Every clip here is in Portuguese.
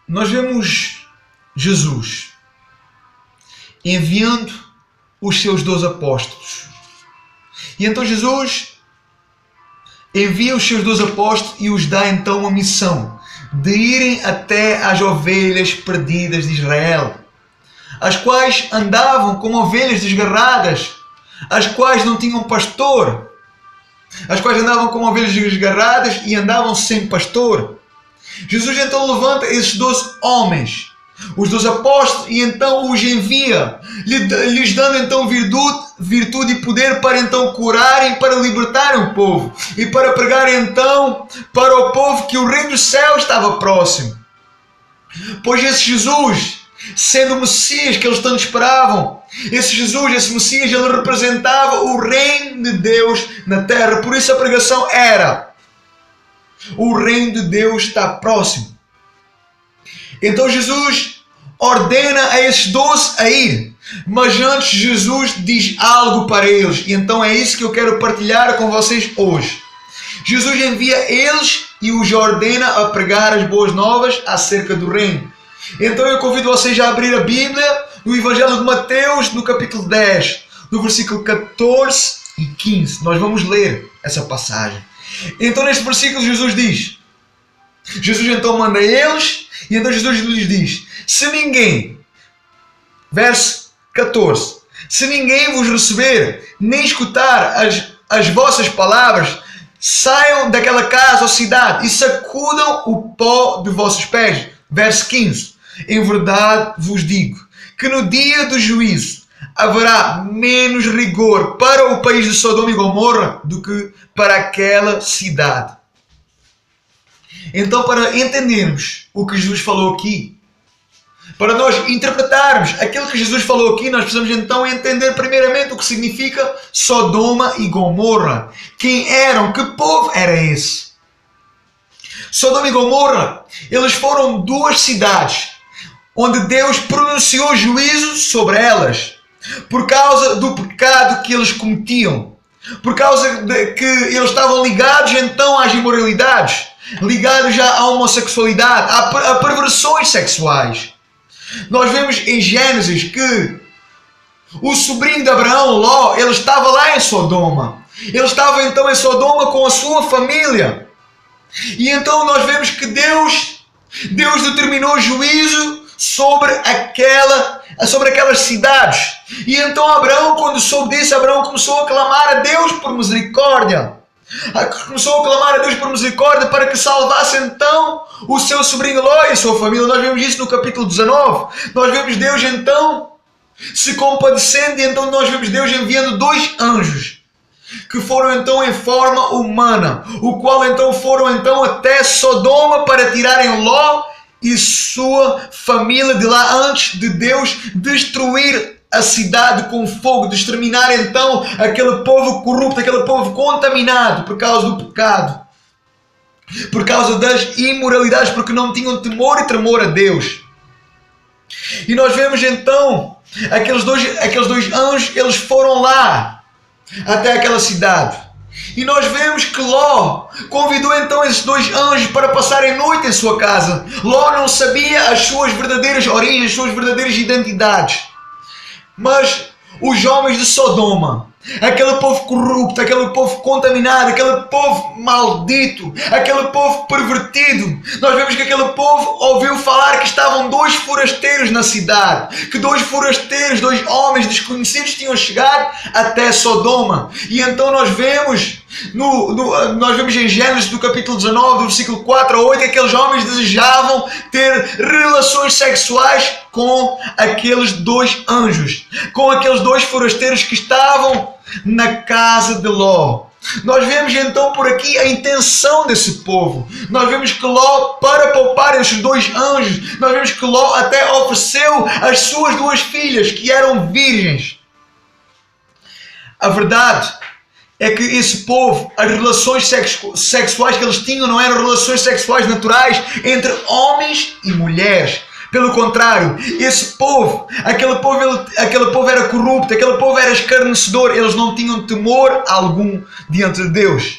nós vemos Jesus enviando os seus 12 apóstolos. E então Jesus envia os seus 12 apóstolos e os dá então uma missão de irem até às ovelhas perdidas de Israel, as quais andavam como ovelhas desgarradas, as quais não tinham pastor, as quais andavam como ovelhas desgarradas e andavam sem pastor. Jesus então levanta esses 12 homens, os 12 apóstolos, e então os envia, lhes dando então virtude e poder para então curarem, para libertarem o povo e para pregarem então para o povo que o reino dos céus estava próximo. Pois esse Jesus, sendo o Messias que eles tanto esperavam, esse Jesus, esse Messias, ele representava o reino de Deus na terra. Por isso a pregação era: o reino de Deus está próximo. Então Jesus ordena a esses 12 a ir, mas antes Jesus diz algo para eles, e então é isso que eu quero partilhar com vocês hoje. Jesus envia eles e os ordena a pregar as boas novas acerca do reino. Então eu convido vocês a abrir a Bíblia no Evangelho de Mateus, no capítulo 10, no versículo 14 e 15. Nós vamos ler essa passagem. Então neste versículo Jesus diz, Jesus então manda eles, e então Jesus lhes diz: se ninguém, verso 14, se ninguém vos receber, nem escutar as vossas palavras, saiam daquela casa ou cidade e sacudam o pó de vossos pés. Verso 15, em verdade vos digo, que no dia do juízo haverá menos rigor para o país de Sodoma e Gomorra do que para aquela cidade. Então, para entendermos o que Jesus falou aqui, para nós interpretarmos aquilo que Jesus falou aqui, nós precisamos então entender primeiramente o que significa Sodoma e Gomorra. Quem eram? Que povo era esse? Sodoma e Gomorra, eles foram duas cidades onde Deus pronunciou juízo sobre elas por causa do pecado que eles cometiam, por causa de que eles estavam ligados então às imoralidades, ligados já à homossexualidade, a perversões sexuais. Nós vemos em Gênesis que o sobrinho de Abraão, Ló, ele estava lá em Sodoma. Ele estava então em Sodoma com a sua família. E então nós vemos que Deus determinou juízo sobre aquelas cidades. E então Abraão, quando soube disso, Abraão começou a clamar a Deus por misericórdia. Começou a clamar a Deus por misericórdia para que salvasse então o seu sobrinho Ló e a sua família. Nós vemos isso no capítulo 19. Nós vemos Deus então se compadecendo, e então nós vemos Deus enviando 2 anjos que foram então em forma humana, o qual então foram então até Sodoma para tirarem Ló e sua família de lá, antes de Deus destruir a cidade com fogo, de exterminar então aquele povo corrupto, aquele povo contaminado por causa do pecado, por causa das imoralidades, porque não tinham temor e tremor a Deus. E nós vemos então aqueles dois anjos, eles foram lá até aquela cidade. E nós vemos que Ló convidou então esses 2 anjos para passarem noite em sua casa. Ló não sabia as suas verdadeiras origens, as suas verdadeiras identidades. Mas os homens de Sodoma, aquele povo corrupto, aquele povo contaminado, aquele povo maldito, aquele povo pervertido, nós vemos que aquele povo ouviu falar que estavam 2 forasteiros na cidade, que 2 forasteiros, 2 homens desconhecidos tinham chegado até Sodoma. E então nós vemos em Gênesis do capítulo 19, do versículo 4 a 8, que aqueles homens desejavam ter relações sexuais com aqueles 2 anjos, com aqueles 2 forasteiros que estavam na casa de Ló. Nós vemos então por aqui a intenção desse povo. Nós vemos que Ló, para poupar esses 2 anjos, nós vemos que Ló até ofereceu as suas 2 filhas, que eram virgens. A verdade é que esse povo, as relações sexuais que eles tinham não eram relações sexuais naturais entre homens e mulheres. Pelo contrário, aquele povo era corrupto, aquele povo era escarnecedor, eles não tinham temor algum diante de Deus.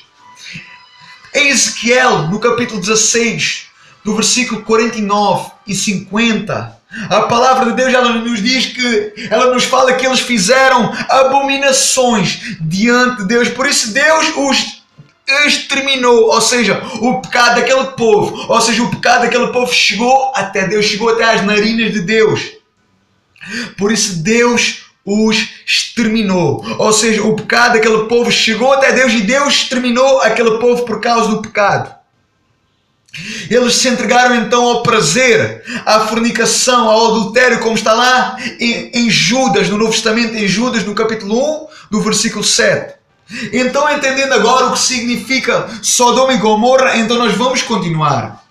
Em Ezequiel, no capítulo 16, do versículo 49 e 50, a palavra de Deus, ela nos diz que, ela nos fala que eles fizeram abominações diante de Deus, por isso Deus os exterminou, ou seja, o pecado daquele povo, ou seja, o pecado daquele povo chegou até Deus, chegou até às narinas de Deus, por isso Deus os exterminou, ou seja, o pecado daquele povo chegou até Deus e Deus exterminou aquele povo por causa do pecado. Eles se entregaram então ao prazer, à fornicação, ao adultério, como está lá em Judas, no Novo Testamento, em Judas, no capítulo 1, do versículo 7. Então, entendendo agora o que significa Sodoma e Gomorra, então nós vamos continuar.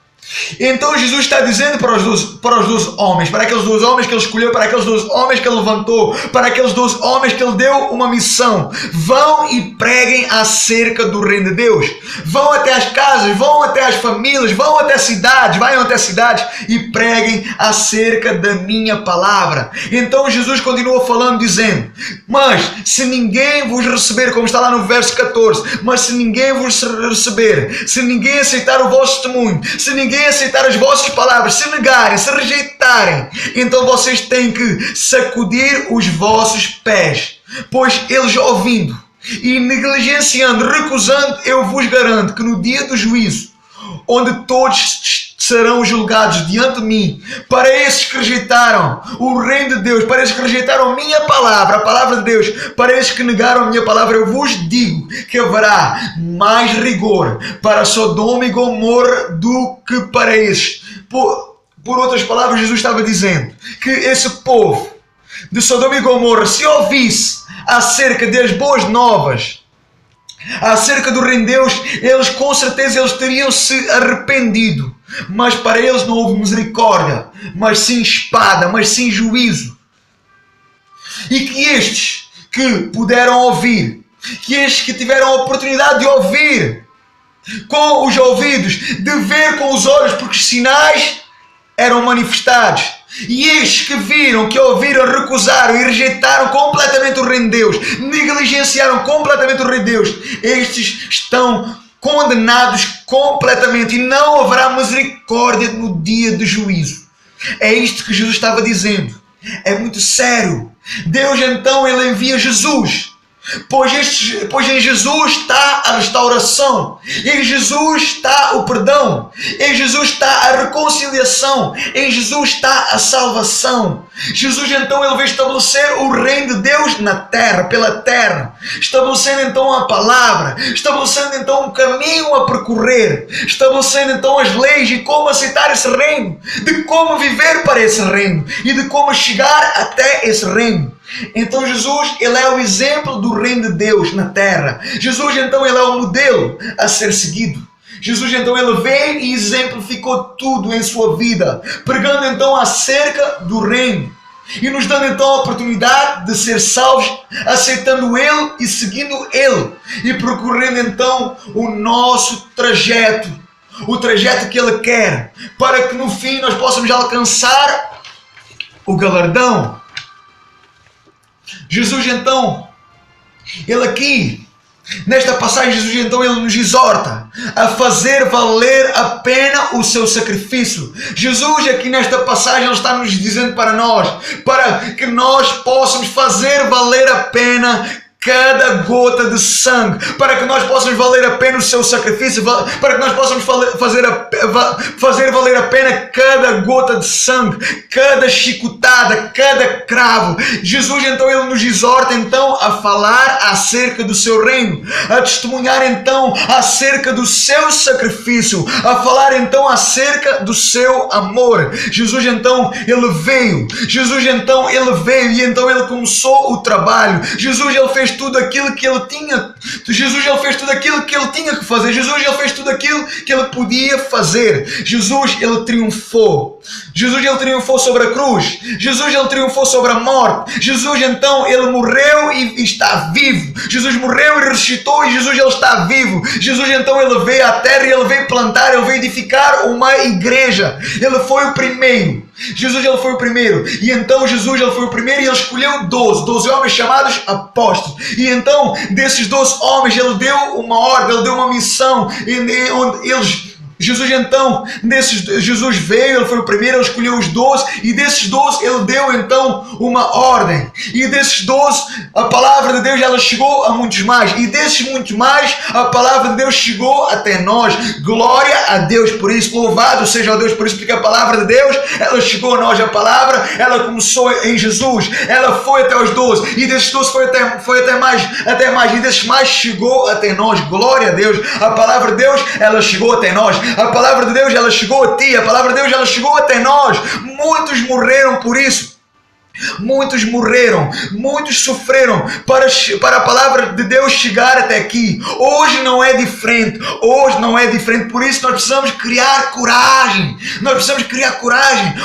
Então Jesus está dizendo para os 12 homens, para aqueles 12 homens que ele escolheu, para aqueles 12 homens que ele levantou, para aqueles 12 homens que ele deu uma missão: vão e preguem acerca do reino de Deus. Vão até as casas, vão até as famílias, vão até cidades, vão até cidades e preguem acerca da minha palavra. Então Jesus continua falando, dizendo: mas se ninguém vos receber, como está lá no verso 14, mas se ninguém vos receber, se ninguém aceitar o vosso testemunho, se ninguém aceitar as vossas palavras, se negarem, se rejeitarem, então vocês têm que sacudir os vossos pés, pois eles ouvindo e negligenciando, recusando, eu vos garanto que no dia do juízo, onde todos serão julgados diante de mim, para esses que rejeitaram o reino de Deus, para esses que rejeitaram a minha palavra, a palavra de Deus, para esses que negaram a minha palavra, eu vos digo que haverá mais rigor para Sodoma e Gomorra do que para esses. Por outras palavras, Jesus estava dizendo que esse povo de Sodoma e Gomorra, se ouvisse acerca das boas novas, acerca do reino de Deus, eles com certeza eles teriam se arrependido, mas para eles não houve misericórdia, mas sim espada, mas sim juízo. E que estes que puderam ouvir, que estes que tiveram a oportunidade de ouvir com os ouvidos, de ver com os olhos, porque os sinais eram manifestados, e estes que viram, que ouviram, recusaram e rejeitaram completamente o reino de Deus, negligenciaram completamente o reino de Deus, estes estão condenados completamente e não haverá misericórdia no dia do juízo. É isto que Jesus estava dizendo. É muito sério. Deus então ele envia Jesus, pois em Jesus está a restauração, em Jesus está o perdão, em Jesus está a reconciliação, em Jesus está a salvação. Jesus então ele veio estabelecer o reino de Deus na terra, pela terra, estabelecendo então a palavra, estabelecendo então um caminho a percorrer, estabelecendo então as leis de como aceitar esse reino, de como viver para esse reino e de como chegar até esse reino. Então Jesus ele é o exemplo do reino de Deus na terra. Jesus então ele é o modelo a ser seguido. Jesus então ele veio e exemplificou tudo em sua vida, pregando então acerca do reino e nos dando então a oportunidade de ser salvos, aceitando ele e seguindo ele e percorrendo então o nosso trajeto, o trajeto que ele quer, para que no fim nós possamos alcançar o galardão. Jesus então, ele aqui, nesta passagem, Jesus então ele nos exorta a fazer valer a pena o seu sacrifício. Jesus aqui nesta passagem ele está nos dizendo para nós, para que nós possamos fazer valer a pena cada gota de sangue, para que nós possamos valer a pena o seu sacrifício, para que nós possamos fazer valer a pena cada gota de sangue, cada chicotada, cada cravo. Jesus então ele nos exorta então a falar acerca do seu reino, a testemunhar então acerca do seu sacrifício, a falar então acerca do seu amor. Jesus então ele veio e então ele começou o trabalho. Jesus ele fez tudo aquilo que ele tinha. Jesus ele fez tudo aquilo que ele tinha que fazer. Jesus ele fez tudo aquilo que ele podia fazer. Jesus ele triunfou. Jesus ele triunfou sobre a cruz. Jesus ele triunfou sobre a morte. Jesus então ele morreu e está vivo. Jesus morreu e ressuscitou e Jesus ele está vivo. Jesus então ele veio à terra e ele veio plantar, ele veio edificar uma igreja. Ele foi o primeiro. Jesus ele foi o primeiro, e então Jesus ele foi o primeiro e ele escolheu 12 homens chamados apóstolos, e então desses 12 homens ele deu uma ordem, ele deu uma missão, onde Jesus então, Jesus veio, ele foi o primeiro, ele escolheu os 12, e desses 12 ele deu então uma ordem. E desses 12, a palavra de Deus ela chegou a muitos mais. E desses muitos mais, a palavra de Deus chegou até nós. Glória a Deus por isso, louvado seja o Deus por isso, porque a palavra de Deus, ela chegou a nós. A palavra, ela começou em Jesus, ela foi até os 12, e desses 12 foi até mais, e desses mais chegou até nós. Glória a Deus. A palavra de Deus, ela chegou até nós. A palavra de Deus, ela chegou a ti. A palavra de Deus, ela chegou até nós. Muitos morreram por isso. Muitos morreram, muitos sofreram para a palavra de Deus chegar até aqui. Hoje não é diferente, por isso nós precisamos criar coragem.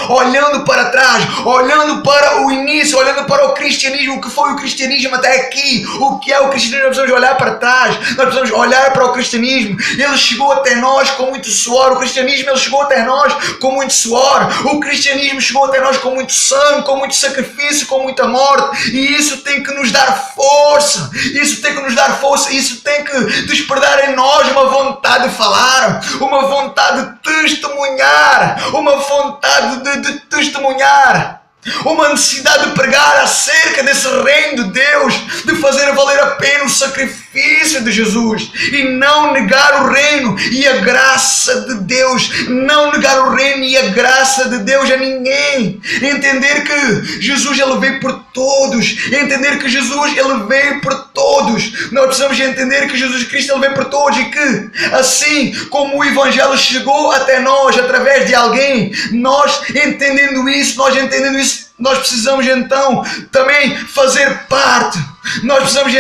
Olhando para trás, olhando para o início, olhando para o cristianismo, o que foi o cristianismo até aqui, o que é o cristianismo. Nós precisamos olhar para trás, nós precisamos olhar para o cristianismo. Ele chegou até nós com muito suor. O cristianismo, ele chegou até nós com muito suor. O cristianismo chegou até nós com muito sangue, com muito sacrifício, com muita morte, e isso tem que nos dar força, isso tem que despertar em nós uma vontade de falar, uma vontade de testemunhar, uma necessidade de pregar acerca desse reino de Deus, de fazer valer a pena o sacrifício de Jesus e não negar o reino e a graça de Deus, a ninguém. Entender que Jesus ele veio por todos, nós precisamos entender que Jesus Cristo ele veio por todos, e que assim como o Evangelho chegou até nós através de alguém, nós entendendo isso, nós precisamos então também fazer parte. Nós precisamos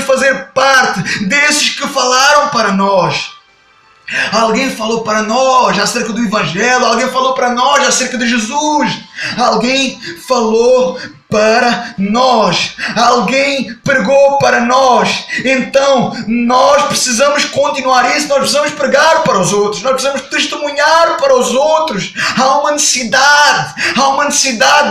fazer parte desses que falaram para nós. Alguém falou para nós acerca do Evangelho, alguém falou para nós acerca de Jesus, alguém falou para nós, alguém pregou para nós. Então nós precisamos continuar isso, nós precisamos pregar para os outros, nós precisamos testemunhar para os outros. Há uma necessidade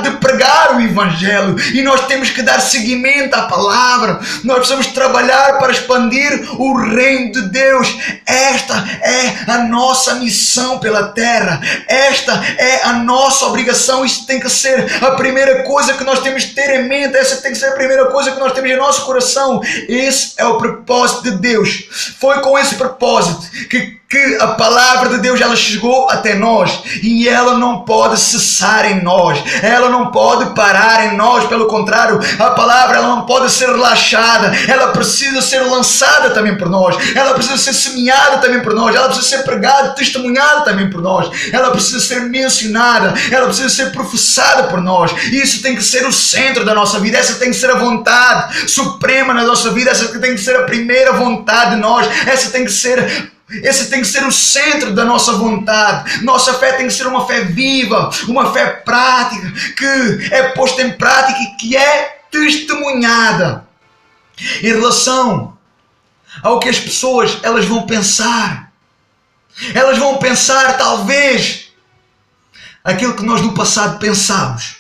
de pregar o Evangelho, e nós temos que dar seguimento à palavra. Nós precisamos trabalhar para expandir o reino de Deus. Esta é a nossa missão pela terra, esta é a nossa obrigação. Isso tem que ser a primeira coisa que nós temos que ter em mente, essa tem que ser a primeira coisa que nós temos em nosso coração. Esse é o propósito de Deus. Foi com esse propósito que a palavra de Deus ela chegou até nós, e ela não pode cessar em nós, ela não pode parar em nós. Pelo contrário, a palavra ela não pode ser relaxada, ela precisa ser lançada também por nós, ela precisa ser semeada também por nós, ela precisa ser pregada, testemunhada também por nós, ela precisa ser mencionada, ela precisa ser professada por nós. Isso tem que ser o centro da nossa vida, essa tem que ser a vontade suprema na nossa vida, essa tem que ser a primeira vontade de nós, esse tem que ser o centro da nossa vontade. Nossa fé tem que ser uma fé viva, uma fé prática, que é posta em prática e que é testemunhada em relação ao que as pessoas elas vão pensar. Elas vão pensar talvez aquilo que nós no passado pensámos.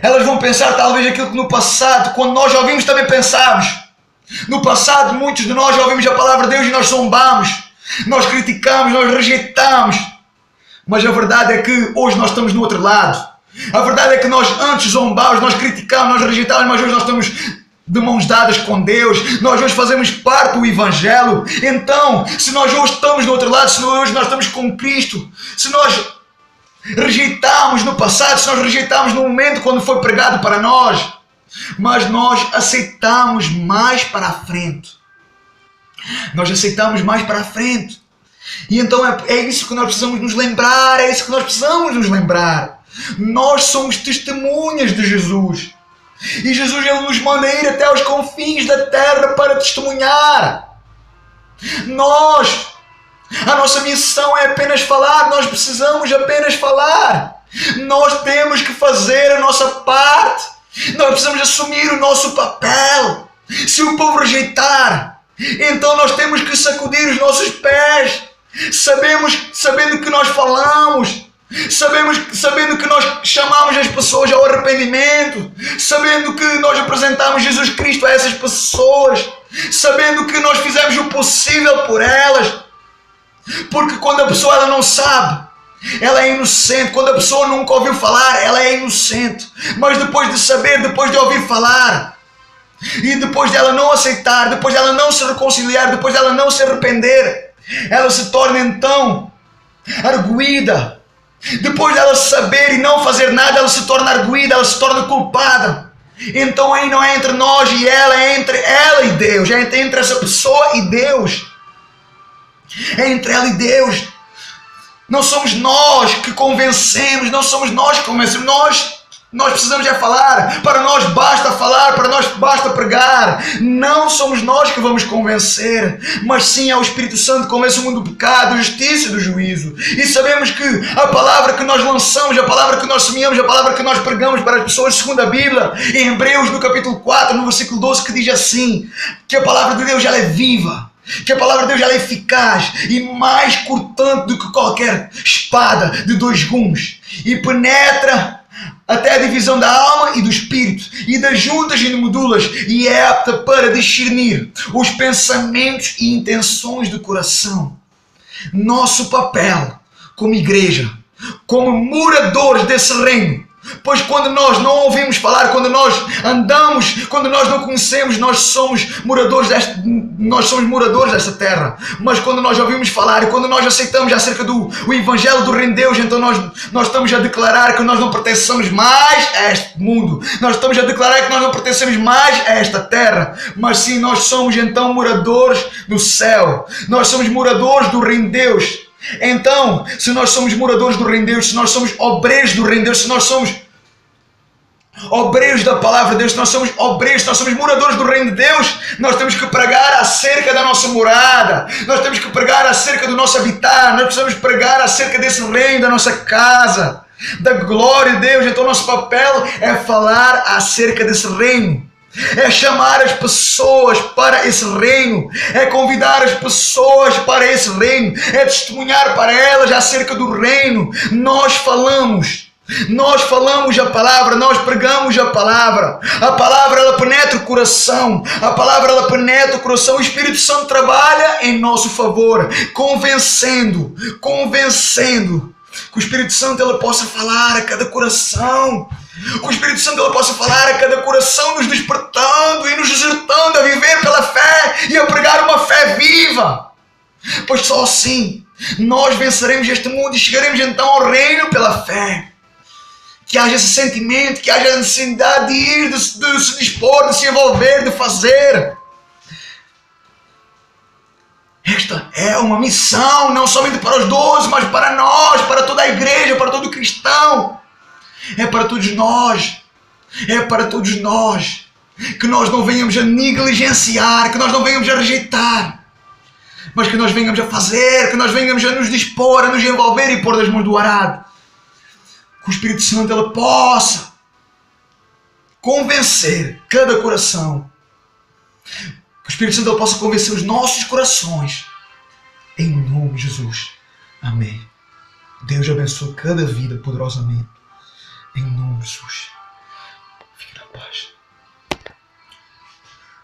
Elas vão pensar talvez aquilo que no passado, quando nós já ouvimos, também pensámos. No passado, muitos de nós já ouvimos a palavra de Deus e nós zombamos, nós criticamos, nós rejeitamos. Mas a verdade é que hoje nós estamos no outro lado. A verdade é que nós antes zombávamos, nós criticávamos, nós rejeitávamos, mas hoje nós estamos de mãos dadas com Deus. Nós hoje fazemos parte do Evangelho. Então, se nós hoje estamos no outro lado, se hoje nós estamos com Cristo, se nós rejeitamos no passado, se nós rejeitamos no momento quando foi pregado para nós, mas nós aceitamos mais para a frente. E então é isso que nós precisamos nos lembrar, Nós somos testemunhas de Jesus. E Jesus ele nos manda ir até aos confins da terra para testemunhar. A nossa missão é apenas falar, nós precisamos apenas falar. Nós temos que fazer a nossa parte. Nós precisamos assumir o nosso papel. Se o povo rejeitar, então nós temos que sacudir os nossos pés, sabendo que nós falamos, sabendo que nós chamamos as pessoas ao arrependimento, sabendo que nós apresentamos Jesus Cristo a essas pessoas, sabendo que nós fizemos o possível por elas, porque quando a pessoa ela não sabe, ela é inocente. Quando a pessoa nunca ouviu falar, ela é inocente, mas depois de saber, depois de ouvir falar, e depois dela não aceitar, depois dela não se reconciliar, depois dela não se arrepender, ela se torna então arguida. Depois dela saber e não fazer nada, ela se torna arguida, ela se torna culpada. Então aí não é entre nós e ela, é entre ela e Deus, é entre essa pessoa e Deus, é entre ela e Deus. Não somos nós que convencemos, não somos nós que convencemos, nós precisamos falar, para nós basta falar, para nós basta pregar. Não somos nós que vamos convencer, mas sim é o Espírito Santo que convence o mundo do pecado, da justiça e do juízo. E sabemos que a palavra que nós lançamos, a palavra que nós semeamos, a palavra que nós pregamos para as pessoas, segundo a Bíblia, em Hebreus, no capítulo 4, no versículo 12, que diz assim, que a palavra de Deus ela é viva, que a palavra de Deus ela é eficaz e mais cortante do que qualquer espada de 2 gumes, e penetra até a divisão da alma e do espírito e das juntas e medulas, e é apta para discernir os pensamentos e intenções do coração. Nosso papel como igreja, como moradores desse reino, pois quando nós não ouvimos falar, quando nós andamos, quando nós não conhecemos, nós somos moradores desta terra. Mas quando nós ouvimos falar e quando nós aceitamos acerca do Evangelho do Reino de Deus, então nós estamos a declarar que nós não pertencemos mais a este mundo. Nós estamos a declarar que nós não pertencemos mais a esta terra, mas sim nós somos então moradores do céu. Nós somos moradores do Reino de Deus. Então, se nós somos moradores do Reino de Deus, se nós somos obreiros do Reino de Deus, se nós somos obreiros da palavra de Deus, se nós somos obreiros, se nós somos moradores do Reino de Deus, nós temos que pregar acerca da nossa morada, nós temos que pregar acerca do nosso habitar, nós precisamos pregar acerca desse reino, da nossa casa, da glória de Deus. Então nosso papel é falar acerca desse reino, é chamar as pessoas para esse reino, é convidar as pessoas para esse reino, é testemunhar para elas acerca do reino. Nós falamos a palavra, nós pregamos a palavra ela penetra o coração, a palavra ela penetra o coração. O Espírito Santo trabalha em nosso favor, convencendo, que o Espírito Santo ela possa falar a cada coração, que o Espírito Santo ela possa falar a cada coração, nos despertando e nos exortando a viver pela fé e a pregar uma fé viva, pois só assim nós venceremos este mundo e chegaremos então ao reino pela fé. Que haja esse sentimento, que haja a necessidade de ir, de se dispor, de se envolver, de fazer. Esta é uma missão, não somente para os 12, mas para nós, para toda a igreja, para todo cristão. É para todos nós. É para todos nós. Que nós não venhamos a negligenciar, que nós não venhamos a rejeitar, mas que nós venhamos a fazer, que nós venhamos a nos dispor, a nos envolver e pôr das mãos do arado. Que o Espírito Santo ela possa convencer cada coração. Que o Espírito Santo ela possa convencer os nossos corações. Em nome de Jesus. Amém. Deus abençoe cada vida poderosamente. Em nome de Jesus.